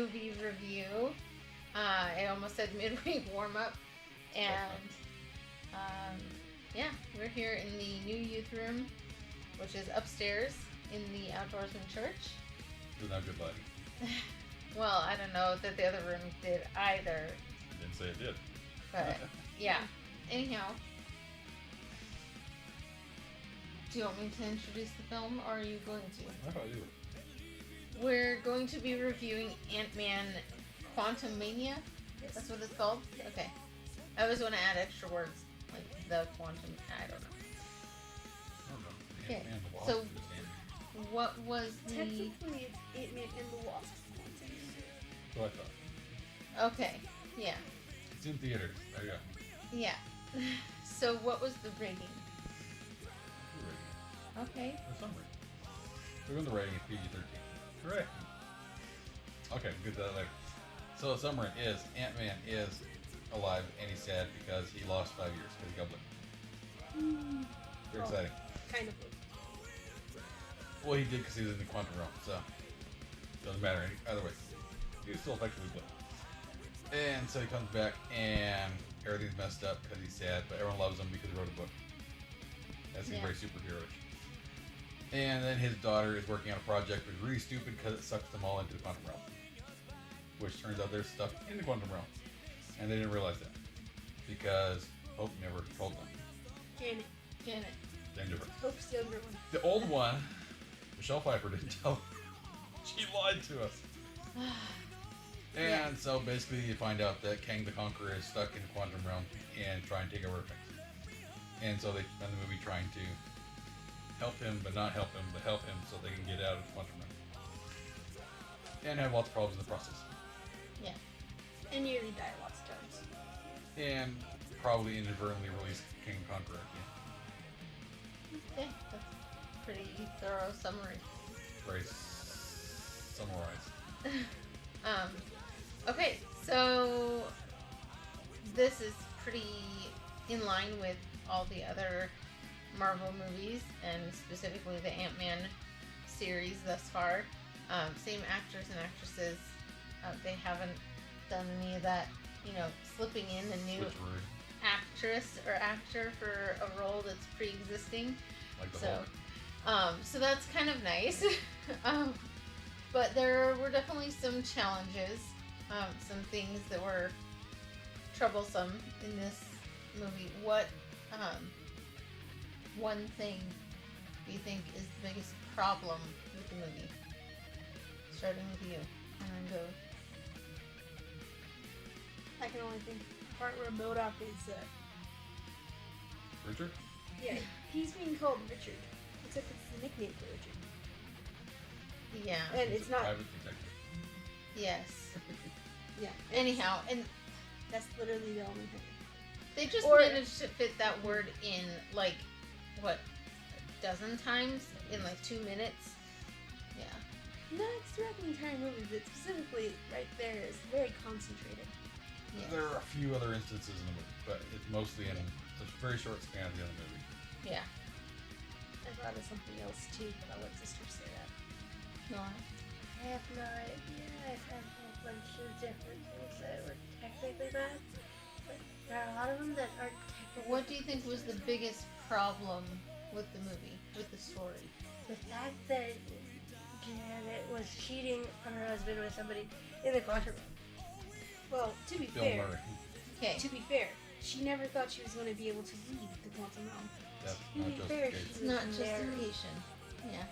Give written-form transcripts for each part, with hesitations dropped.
movie review. I almost said midweek warm-up. And, yeah, we're here in the new youth room, which is upstairs in the Outdoorsman Church. Doesn't have good lighting. Well, I don't know that the other room did either. I didn't say it did. But, yeah. Anyhow. Do you want me to introduce the film, or are you going to? I thought you were. We're going to be reviewing Ant-Man Quantumania. Yes. That's what it's called? Okay. I always want to add extra words, like the quantum, I don't know. I don't know. Okay, Ant-Man and the Wasp so- are just Ant-Man. What was the... Technically, it's Ant-Man and the Wasp. So I thought. Okay, yeah. It's in theaters. There you go. Yeah. So what was the rating? Good rating. Okay. For some reason. We're going to rating is PG-13. Correct. Okay, we'll get to that later. So the summary is Ant-Man is alive and he's sad because he lost 5 years because he got Blip. Very exciting. Kind of. Well, he did because he was in the quantum realm, so doesn't matter either way. He was still effectively Blip. And so he comes back and everything's messed up because he's sad, but everyone loves him because he wrote a book. That seems very superheroish. And then his daughter is working on a project which is really stupid because it sucks them all into the quantum realm. Which turns out they're stuck in the quantum realm. And they didn't realize that. Because Hope never told them. Janet. Janet. Hope's the younger one. The old one, Michelle Pfeiffer, didn't tell them. She lied to us. And so basically you find out that Kang the Conqueror is stuck in the quantum realm and trying to take over things. And so they spend the movie trying to help him, but not help him, but help him so they can get out of the quantum realm. And have lots of problems in the process. Yeah. And nearly die lots of times. And probably inadvertently release King Conqueror again. Okay, that's a pretty thorough summary. Very summarized. Okay, so this is pretty in line with all the other Marvel movies, and specifically the Ant-Man series thus far. Same actors and actresses. They haven't done any of that, slipping in a new Switcheroo. actress or actor for a role that's pre-existing. Like the So, so that's kind of nice. But there were definitely some challenges, some things that were troublesome in this movie. What one thing do you think is the biggest problem with the movie? Starting with you, and then go. I can only think the part where MODOK is, Richard? yeah, he's being called Richard. Except it's the nickname for Richard. Yeah. And He's it's a not. private detective. Yes. Yeah. Anyhow, and That's literally the only thing. they just Or- managed to fit that word in, like, what, a dozen times in like 2 minutes? Yeah. No, it's throughout the entire movie, but specifically right there is very concentrated. Yeah. There are a few other instances in the movie, but it's mostly in a very short span of the other movie. Yeah. I thought of something else too, but I'll let sister say that. No. I have no idea. I've had a bunch of different things that were technically bad, but there are a lot of them that aren't technically. What do you think was the biggest problem with the movie, with the story? The fact that Janet was cheating on her husband with somebody in the quantum realm. Well, to be Bill fair, Murray. she never thought she was going to be able to leave the quantum realm. That's To not be fair, justification. It's not was married. justification. Yeah.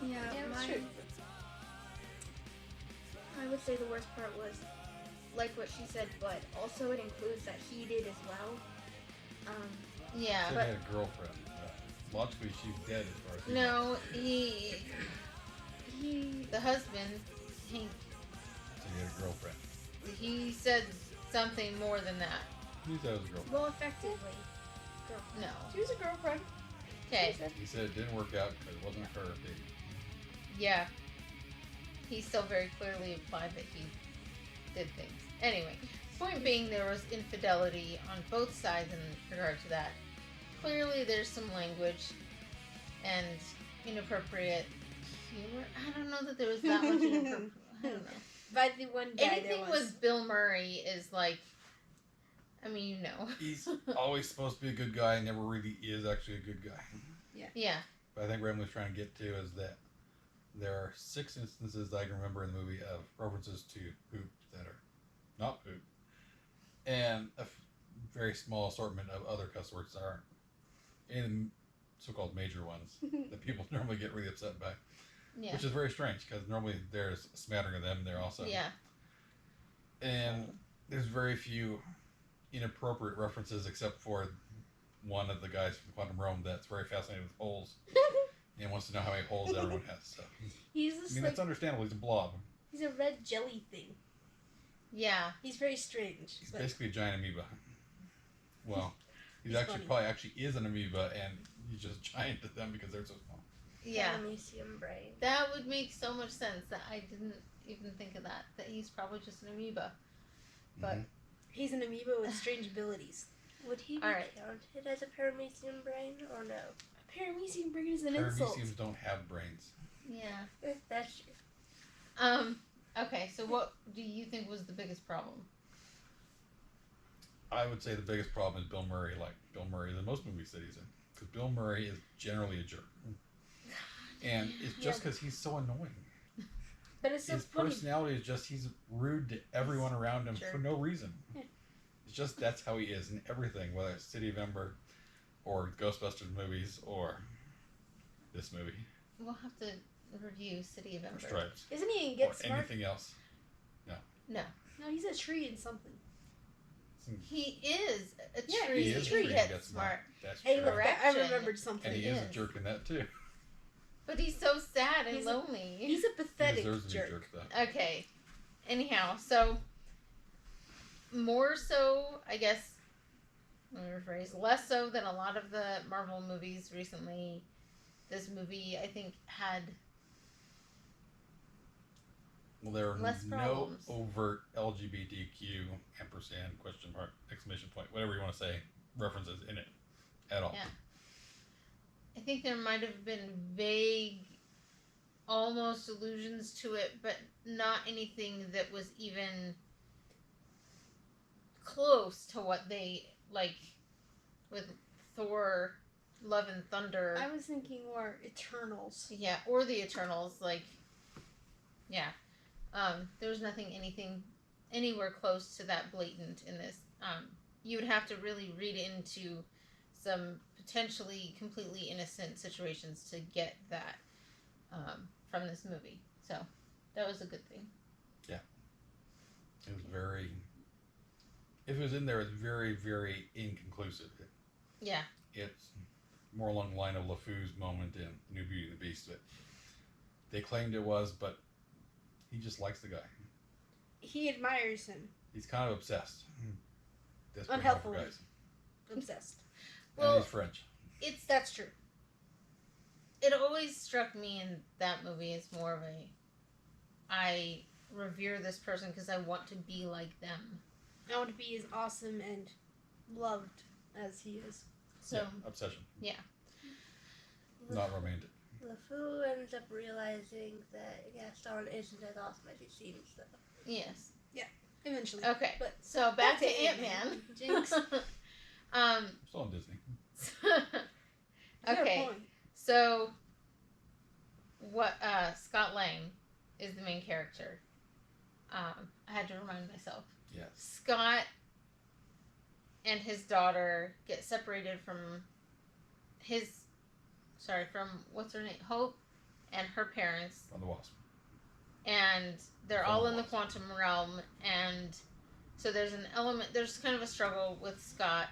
Yeah, Yeah, that's mine- true. I would say the worst part was like what she said, but also it includes that he did as well. Yeah. She had a girlfriend. Logically, she's dead as far as he No, he, the husband, he So he had a girlfriend. he said something more than that. He said it was a girlfriend. Well, effectively. No. She was a girlfriend. Okay. He said it didn't work out because it wasn't her baby. Yeah. He still very clearly implied that he did things. Anyway, point being, there was infidelity on both sides in regard to that. Clearly, there's some language and inappropriate humor. I don't know that there was that much inappropriate. I don't know. By the one guy Anything there was. with Bill Murray is like, I mean, you know. He's always supposed to be a good guy and never really is actually a good guy. Yeah. But I think what Emily's trying to get to is that there are 6 instances that I can remember in the movie of references to poop that are not poop. And a very small assortment of other cuss words that aren't. In so-called major ones that people normally get really upset by. Yeah. Which is very strange because normally there's a smattering of them there also. Yeah. And there's very few inappropriate references except for one of the guys from Quantum Realm that's very fascinated with holes and wants to know how many holes everyone has. So He's just that's understandable. He's a blob. He's a red jelly thing. Yeah. He's very strange. He's basically a giant amoeba. Well, he's funny. probably is an amoeba, and he's just giant to them because they're so small. Yeah. Paramecium brain. That would make so much sense that I didn't even think of that. That he's probably just an amoeba. But He's an amoeba with strange abilities. Would he be Alright. counted as a paramecium brain or no? A paramecium brain is an insult. Parameciums don't have brains. yeah. That's true. Okay, so what do you think was the biggest problem? I would say the biggest problem is Bill Murray, like Bill Murray in most movies that he's in. Because Bill Murray is generally a jerk. And it's just because he's so annoying. But it's so His funny. personality is just, he's rude to everyone around him Jerk. for no reason. Yeah. It's just, that's how he is in everything, whether it's City of Ember, or Ghostbusters movies, or this movie, We'll have to review City of or Ember. Stripes, Isn't he in or Get Smart? anything else. No. No, he's a tree in something. He is a Yeah, tree. he's a is tree. really Get good smart. That's Hey, true. look, I Correction. remembered something. And he He is a is. jerk in that too. But he's so sad and He's a- lonely. He's a He pathetic deserves to be a jerk. jerk though. Okay. Anyhow, so more so, I guess, let me rephrase, less so than a lot of the Marvel movies recently. This movie, I think, had Well, there are less no problems. overt LGBTQ ampersand question mark exclamation point whatever you want to say references in it at all. Yeah. I think there might have been vague, almost allusions to it, but not anything that was even close to what they, like, with Thor, Love and Thunder. I was thinking more Eternals. Yeah, or the Eternals, like, yeah. There was anything anywhere close to that blatant in this. You would have to really read into some potentially completely innocent situations to get that from this movie. So, that was a good thing. It was very. If it was in there, it's very, very inconclusive. Yeah. It's more along the line of LeFou's moment in New Beauty and the Beast that they claimed it was, but he just likes the guy. He admires him. He's kind of obsessed. That's pretty Unhelpful. helpful, guys. Obsessed. Well, And he's French. That's true. It always struck me in that movie as more of a, I revere this person because I want to be like them. I want to be as awesome and loved as he is. So, Yeah, obsession. yeah. Not romantic. LeFou ends up realizing that Gaston isn't as awesome as he seems, though. Yes. Eventually. Okay. But So back to Ant-Man. Ant-Man. Jinx. Still on Disney. Fair Okay. point. So what Scott Lang is the main character. I had to remind myself. Yes. Scott and his daughter get separated from from what's her name? Hope and her parents. On the Wasp. And they're From all the in the Wasp. quantum realm, and so there's kind of a struggle with Scott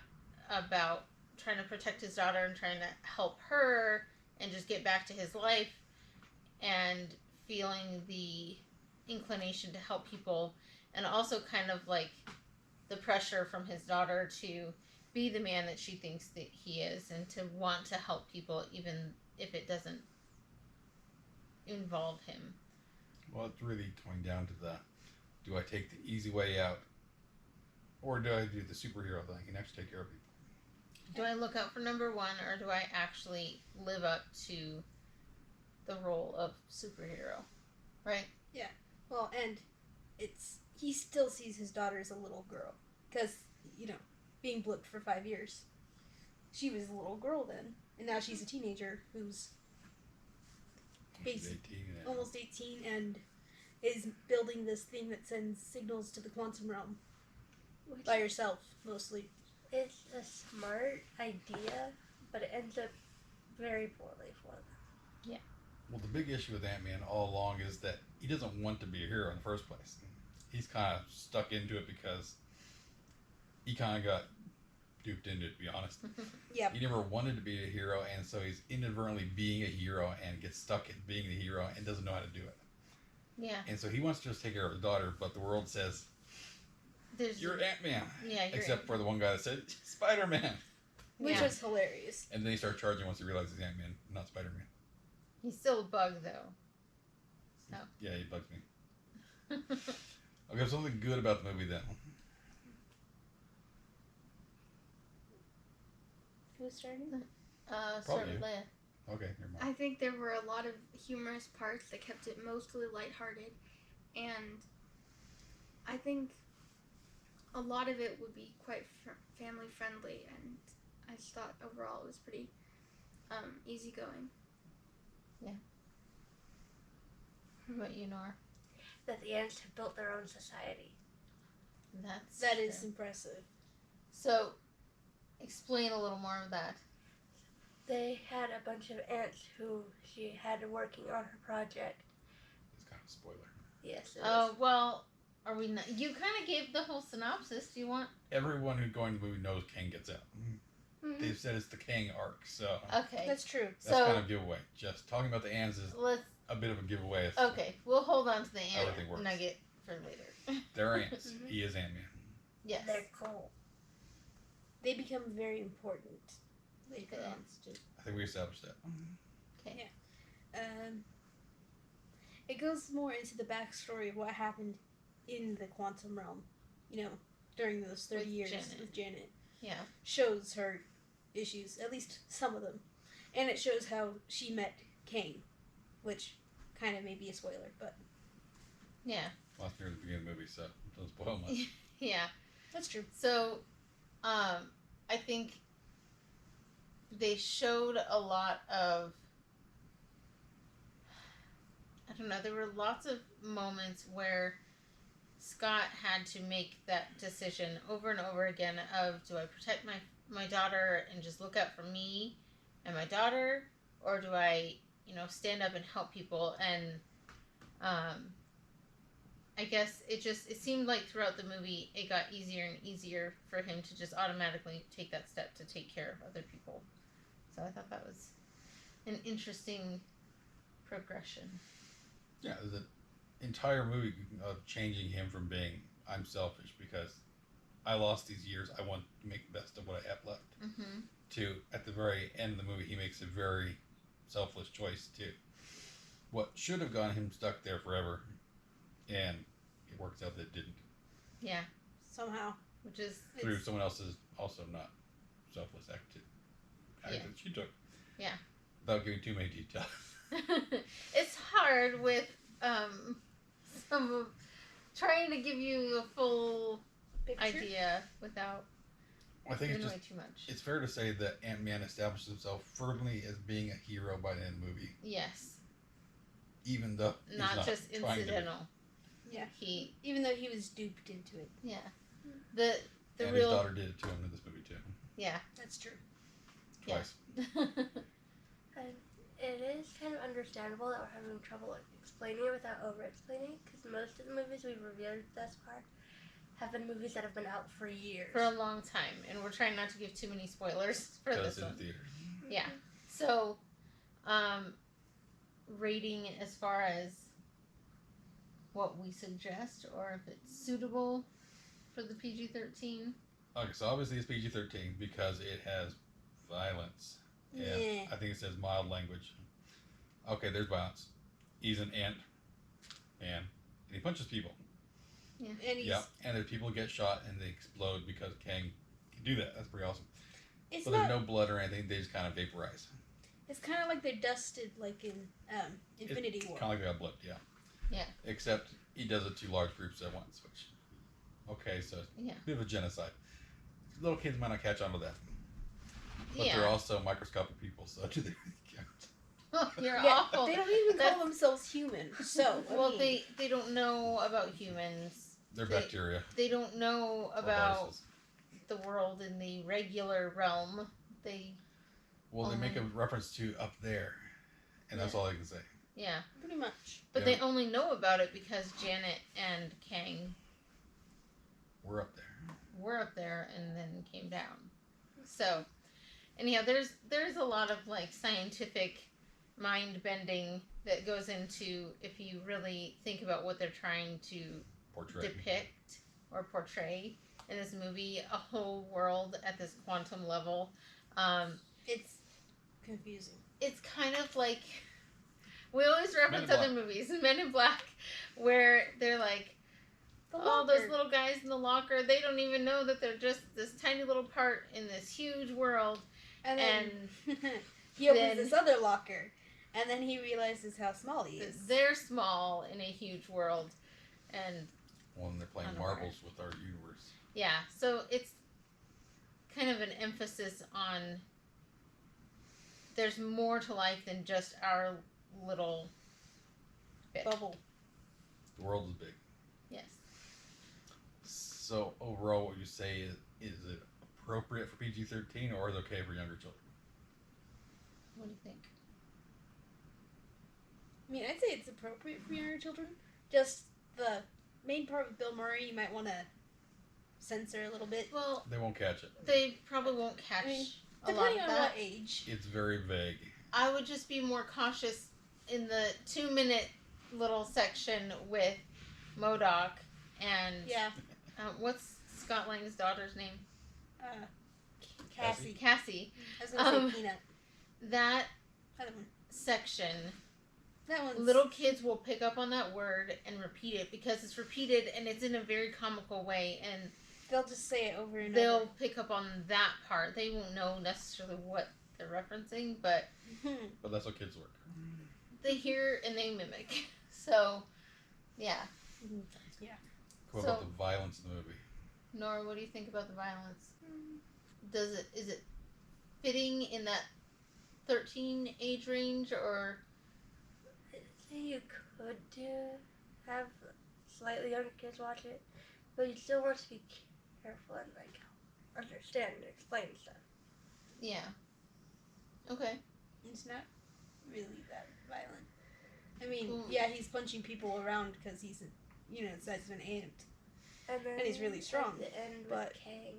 about trying to protect his daughter and trying to help her and just get back to his life, and feeling the inclination to help people, and also kind of like the pressure from his daughter to be the man that she thinks that he is, and to want to help people even if it doesn't involve him. Well, it's really coming down to do I take the easy way out, or do I do the superhero thing and actually take care of people? Do I look out for number one, or do I actually live up to the role of superhero? Right? Well, and he still sees his daughter as a little girl. Because, being blipped for 5 years. She was a little girl then. And now she's a teenager who's She's 18 now. almost 18 and is building this thing that sends signals to the quantum realm. Which By herself, mostly. It's a smart idea, but it ends up very poorly for them. Yeah. Well, the big issue with Ant-Man all along is that he doesn't want to be a hero in the first place. He's kind of stuck into it because he kind of got duped into it, to be honest. Yep. He never wanted to be a hero, and so he's inadvertently being a hero and gets stuck in being the hero and doesn't know how to do it. Yeah. And so he wants to just take care of his daughter, but the world says, you're Ant-Man. Yeah, you're Except for the one guy that said, Spider-Man. Which Yeah. was hilarious. And then he starts charging once he realizes he's Ant-Man, not Spider-Man. He's still a bug, though. So. Yeah, he bugs me. Okay, something good about the movie then. Who's starting? Start Probably with you. Leia. Okay, never mind. I think there were a lot of humorous parts that kept it mostly lighthearted, and I think a lot of it would be quite family friendly, and I just thought overall it was pretty easygoing. What about you, Nora? That the ants have built their own society. That is true. impressive. So, explain a little more of that. They had a bunch of ants who she had working on her project. It's kind of a spoiler. Yes, it Oh, is. well, are we not? You kind of gave the whole synopsis. Do you want? Everyone who's going to the movie knows Kang gets out. Mhm. They've said it's the Kang arc, so Okay. That's true. that's so, kind of a giveaway. Just talking about the ants is let's. a bit of a giveaway. Okay, we'll hold on to the ant Everything works. nugget for later. They're ants. Mhm. He is Ant-Man. Yes. They're cool. They become very important later The on. ants do. I think we established that. Okay. It goes more into the backstory of what happened in the quantum realm, during those 30 With years Janet. with Janet. Yeah. Shows her issues, at least some of them. And it shows how she met Kang, which kind of may be a spoiler, but Yeah. Last near the beginning of the movie, so don't spoil much. Yeah. that's true. So, I think they showed a lot of. I don't know. There were lots of moments where Scott had to make that decision over and over again of, do I protect my daughter and just look out for me and my daughter, or do I, stand up and help people? And I guess it seemed like throughout the movie it got easier and easier for him to just automatically take that step to take care of other people. So I thought that was an interesting progression. Yeah, there's an entire movie of changing him from being, I'm selfish because I lost these years, I want to make the best of what I have left, Mm-hmm. to, at the very end of the movie, he makes a very selfless choice to what should have gotten him stuck there forever, and it works out that it didn't. Yeah, Somehow. which is Through someone else's also not selfless act Yeah. that she took. Yeah. Without giving too many details. it's hard with some of trying to give you a full Picture? idea without I think giving it's away just, too much. it's fair to say that Ant-Man establishes himself firmly as being a hero by the end of the movie, Yes, even though he's not just trying to be. incidental. Yeah. He, Even though he was duped into it. yeah, the And real, his daughter did it to him in this movie too, yeah. That's true. twice. And it is kind of understandable that we're having trouble explaining it without over-explaining, because most of the movies we've reviewed thus far have been movies that have been out for years. For a long time, and we're trying not to give too many spoilers for Because this in one. the theater. Yeah. So, rating as far as what we suggest, or if it's suitable for the PG-13. Okay, so obviously it's PG-13 because it has violence. And Yeah. I think it says mild language. Okay, there's violence. He's an ant man, and he punches people. And he's, Yeah, and then people get shot and they explode because Kang can do that. That's pretty awesome. it's But not. there's no blood or anything. They just kind of vaporize. It's kind of like they're dusted, like in Infinity War. Kind of like they got blipped, yeah. Yeah. Except he does it to large groups at once, which, okay, so Yeah. a bit of a genocide. Little kids might not catch on to that. But Yeah. they're also microscopic people, so do they really count? You're Yeah, awful. they don't even That's- call themselves human. So, I Well, mean, they don't know about humans. They're They- bacteria. They don't know or about viruses. the world in the regular realm. They, Well, they make a only- reference to up there, and that's Yeah. all I can say. yeah. pretty much. But Yeah. they only know about it because Janet and Kang We're up there. were up there and then came down. So, anyhow, there's a lot of like scientific mind bending that goes into if you really think about what they're trying to Portrait. depict or portray in this movie, a whole world at this quantum level. It's confusing. It's kind of like we always reference Men in other movies, Men in Black, where they're like, The all those locker. little guys in the locker, they don't even know that they're just this tiny little part in this huge world. And then And he opens then- this other locker, and then he realizes how small he is. They're small in a huge world. And When they're playing Unaware. marbles with our universe. yeah, so it's kind of an emphasis on there's more to life than just our little bit. Bubble. The world is big. Yes. So overall, what would you say is it appropriate for PG-13 or is it okay for younger children? What do you think? I mean, I'd say it's appropriate for younger children. Just the main part with Bill Murray, you might want to censor a little bit. Well, They won't catch it. they probably won't catch I mean, a lot Depending of on that. what age. It's very vague. I would just be more cautious in the 2-minute little section with MODOK and Yeah. What's Scott Lang's daughter's name? Cassie. Cassie. I was gonna Um, say Peanut. That Other one. section, That one's little kids will pick up on that word and repeat it because it's repeated and it's in a very comical way, and They'll just say it over and they'll over. pick up on that part. They won't know necessarily what they're referencing, but But that's how kids work. they hear and they mimic. So, yeah. Yeah. What So- about the violence in the movie? Nora, what do you think about the violence? Is it fitting in that 13 age range, or I'd say you could have slightly younger kids watch it, but you still want to be careful and like understand and explain stuff. yeah? Okay. It's not really that violent. I mean, Mm. yeah, he's punching people around because he's, the size of an ant. And then And he's really strong, At the end but- with Kang.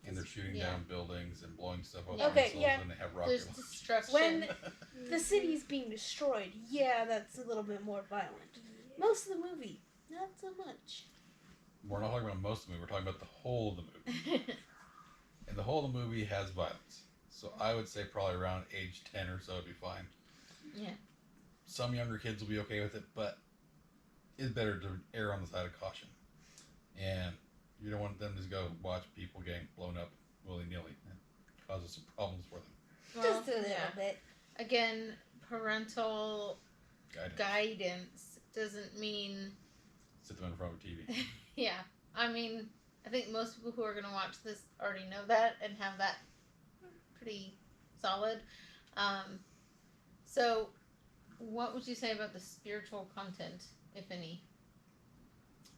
And they're shooting Yeah. down buildings and blowing stuff up. Yeah. Okay, missiles, yeah. And they have There's rocket launchers. destruction. When the city's being destroyed, yeah, that's a little bit more violent. Most of the movie, not so much. We're not talking about most of the movie. We're talking about the whole of the movie. And the whole of the movie has violence. So I would say probably around age 10 or so would be fine. Yeah. Some younger kids will be okay with it, but it's better to err on the side of caution. And you don't want them to go watch people getting blown up willy-nilly. It causes some problems for them. Well, Just a little yeah. bit. Again, parental Guidance. guidance doesn't mean. Sit them in front of a TV. Yeah. I mean, I think most people who are going to watch this already know that and have that pretty solid. So, what would you say about the spiritual content, if any?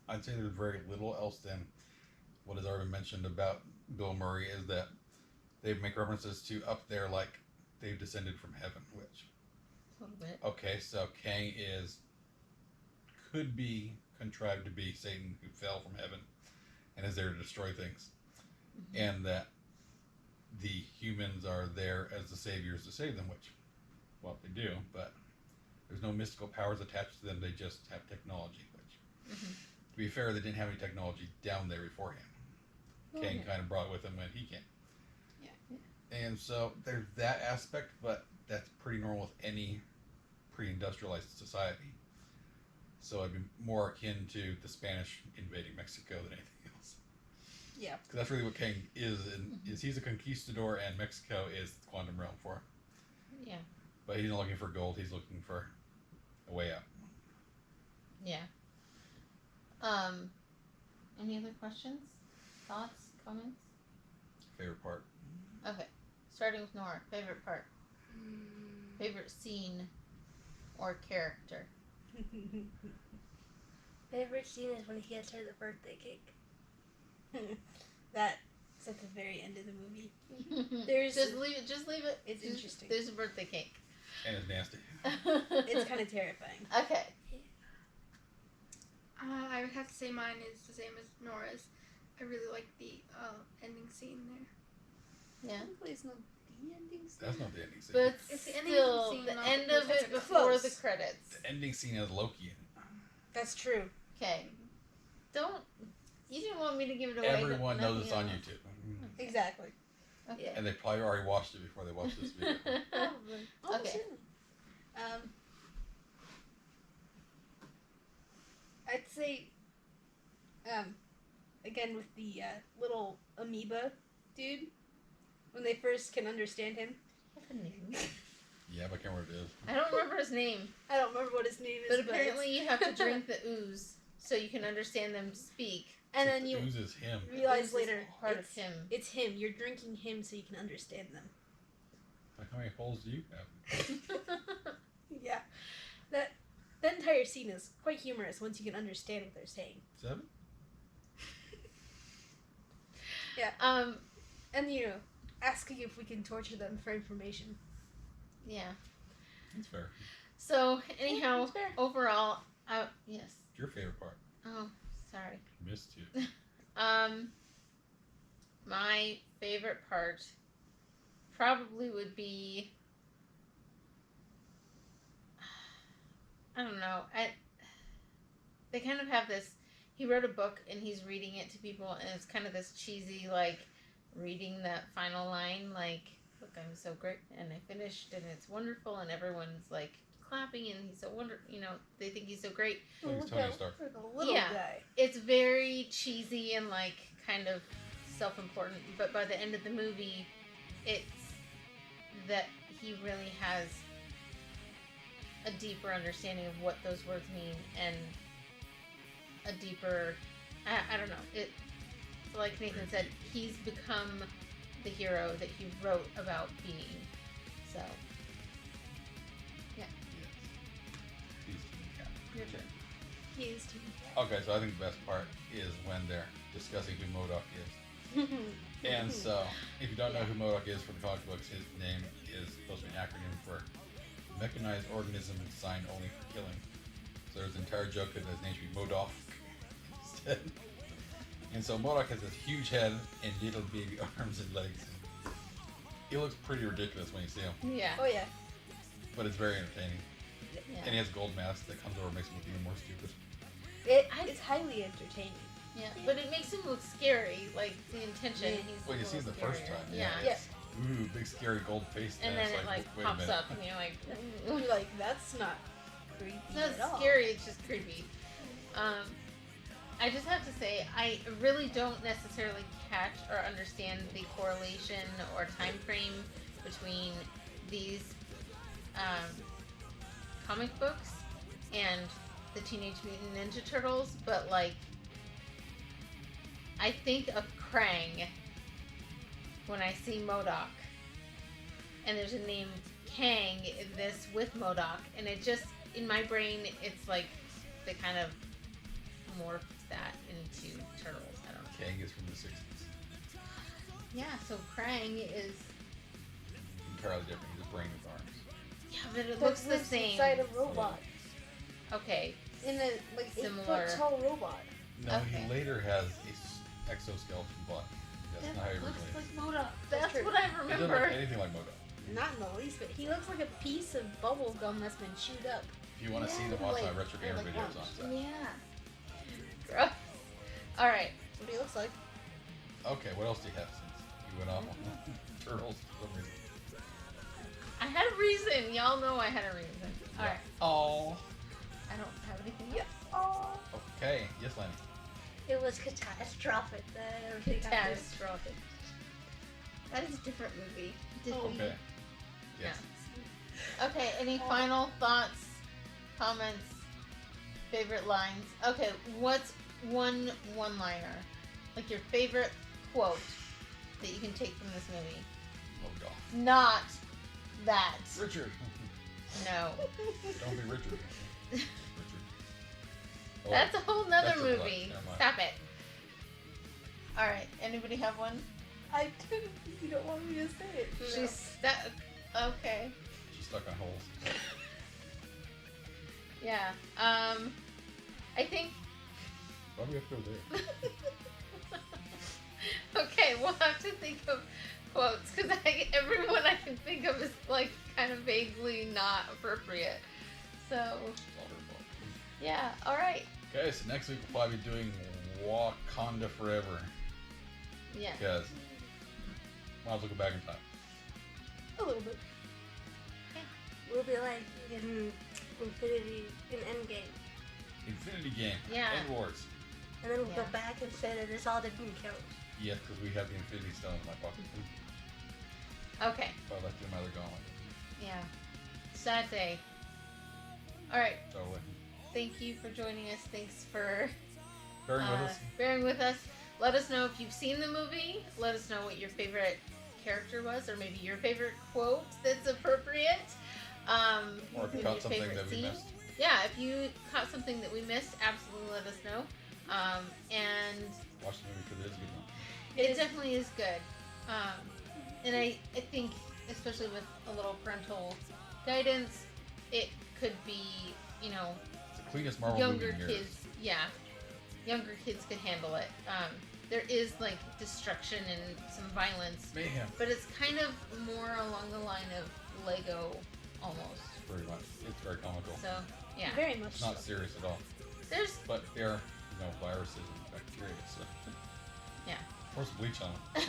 I'd say there's very little else than what has already been mentioned about Bill Murray is that they make references to up there like they've descended from heaven, which, A little bit. okay, so Kang could be contrived to be Satan who fell from heaven and is there to destroy things. Mhm. And that the humans are there as the saviors to save them, which, well, they do, but there's no mystical powers attached to them, they just have technology, which, Mhm. to be fair, they didn't have any technology down there beforehand. Oh, Kang yeah. kind of brought it with him when he came. Yeah. And so there's that aspect, but that's pretty normal with any pre-industrialized society. So I'd be more akin to the Spanish invading Mexico than anything else. Yeah. Because that's really what Kang is, is he's a conquistador, and Mexico is the quantum realm for him. Yeah. But he's not looking for gold; he's looking for A way out. Yeah. Any other questions? Thoughts? Comments? Favorite part? Okay. Starting with Nora. Favorite part? Favorite scene or character? Favorite scene is when he gets her the birthday cake. That's at the very end of the movie. Just leave it. Just leave it. It's interesting. There's a birthday cake. And it's nasty. It's kind of terrifying. Okay. I would have to say mine is the same as Nora's. I really like the ending scene there. Yeah. Technically, it's not the ending scene. That's not the ending scene. But It's the ending still, scene, the not end the- of that's it before close. the credits. The ending scene has Loki in it. That's true. Okay. Don't. You didn't want me to give it away. Everyone knows it's on Nothing YouTube. Exactly. else. Okay. And they probably already watched it before they watched this video. Probably. Oh, Okay. certainly. I'd say, again with the little amoeba dude, when they first can understand him. What's the name? Yeah, but I can't remember what it is. I don't remember his name, I don't remember what his name is, but apparently you have to drink the ooze so you can understand them speak. and So then you the ooze is him. realize Ooze is later part it's of him. It's him. You're drinking him so you can understand them. Like, how many holes do you have? Yeah, that entire scene is quite humorous once you can understand what they're saying. 7? And asking if we can torture them for information. Yeah. That's fair. So anyhow, that's fair. overall, yes. What's your favorite part? Oh, sorry. Missed you. My favorite part probably would be, I don't know. They kind of have this. He wrote a book and he's reading it to people, and it's kind of this cheesy, like, reading that final line, like, look, I'm so great, and I finished, and it's wonderful, and everyone's, like, clapping, and he's so wonderful, they think he's so great. Like it's Tony Stark. For the little Yeah. guy. It's very cheesy and, like, kind of self-important, but by the end of the movie, it's that he really has a deeper understanding of what those words mean, and a deeper, I don't know, it's like Nathan said, he's become the hero that he wrote about being, so, Yes. He's Team Cap. your turn. He is too. Okay, so I think the best part is when they're discussing who MODOK is. And so, if you don't know who MODOK is from the comic books, his name is supposed to be an acronym for Mechanized Organism Designed Only for Killing. So there's an entire joke that his name should be MODOK instead. And so MODOK has this huge head and little baby arms and legs. He looks pretty ridiculous when you see him, Yeah. Oh yeah. but it's very entertaining. Yeah. And he has a gold mask that comes over and makes him look even more stupid. It's highly entertaining. Yeah, but it makes him look scary, like the intention. Yeah. He's Well, a you see little it the first scarier. time. Yeah. It's, ooh, big scary gold face. And then it's it, like, wait a pops minute. up, and you're like, You're like, that's not creepy it's not at all. scary, it's just creepy. I just have to say, I really don't necessarily catch or understand the correlation or time frame between these comic books and the Teenage Mutant Ninja Turtles, but, like, I think of Krang when I see MODOK, and there's a name Kang in this with MODOK, and it just, in my brain, it's like they kind of morphed that into turtles. I don't know. Kang is from the 60s. Yeah, so Krang is, Entirely different. He's a brain with arms. yeah, but it That looks the lives same. inside a robot. Okay, In a like Similar. 8-foot tall robot. No, Okay. he later has a exoskeleton body. That's not how he looks originally like MODOK. That's true. what I is. He doesn't remember. look anything like MODOK. Not in the least bit. He looks like a piece of bubble gum that's been chewed up. If you want to see them, watch my retro gamer videos on set. Yeah. Gross. All right. What he looks like. Okay, what else do you have since you went off on turtles for some reason? I had a reason. Y'all know I had a reason. All right. Oh. I don't have anything else. Yeah. Oh. Okay. Yes, Lenny. It was catastrophic that everything happened. Catastrophic. That is a different movie. Different. Okay. Yes. Okay. Any final thoughts comments, favorite lines. Okay, what's one-liner? Like your favorite quote that you can take from this movie? Oh god. Not that. Richard. No. Don't be Richard. Richard. Oh, That's a whole nother that's Triple X. movie. Never mind. Stop it. Alright, anybody have one? I didn't. You don't want me to say it. She's stuck. Okay. She's stuck on holes. Yeah. I think. Why do we have to go there? Okay, we'll have to think of quotes because everyone I can think of is like kind of vaguely not appropriate. So, It's all her fault. yeah. All right. Okay, so next week we'll probably be doing Wakanda Forever. Yeah. Because might as well go back in time. A little bit. We'll be like in Infinity, in Endgame. Infinity Game. Yeah. End Wars. And then we'll Yeah. go back and say that this all didn't count. Yes, because we have the Infinity Stone in my pocket. Okay. But I left in my other gauntlet. Yeah. Sad day. All right. Totally. Thank you for joining us. Thanks for Bearing with us. bearing with us. Let us know if you've seen the movie. Let us know what your favorite character was, or maybe your favorite quote that's appropriate. Or if you maybe caught your something favorite that we scene. missed. Yeah, if you caught something that we missed, absolutely let us know. And Watch the movie because it is a good one. it definitely is good. And I think, especially with a little parental guidance, it could be, It's the cleanest Marvel younger movie in years. kids. Yeah, younger kids could handle it. There is like destruction and some violence, Mayhem. but it's kind of more along the line of Lego almost. Pretty much. It's very comical. So yeah, Very much. It's not so. serious at all. there's But they are, viruses and bacteria. So. Yeah. Pour some bleach on them.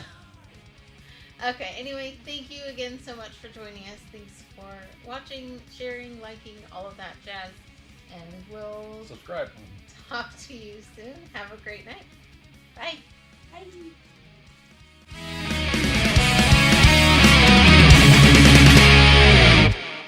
okay. Anyway, thank you again so much for joining us. Thanks for watching, sharing, liking, all of that jazz, and we'll Subscribe. talk to you soon. Have a great night. Bye. Bye.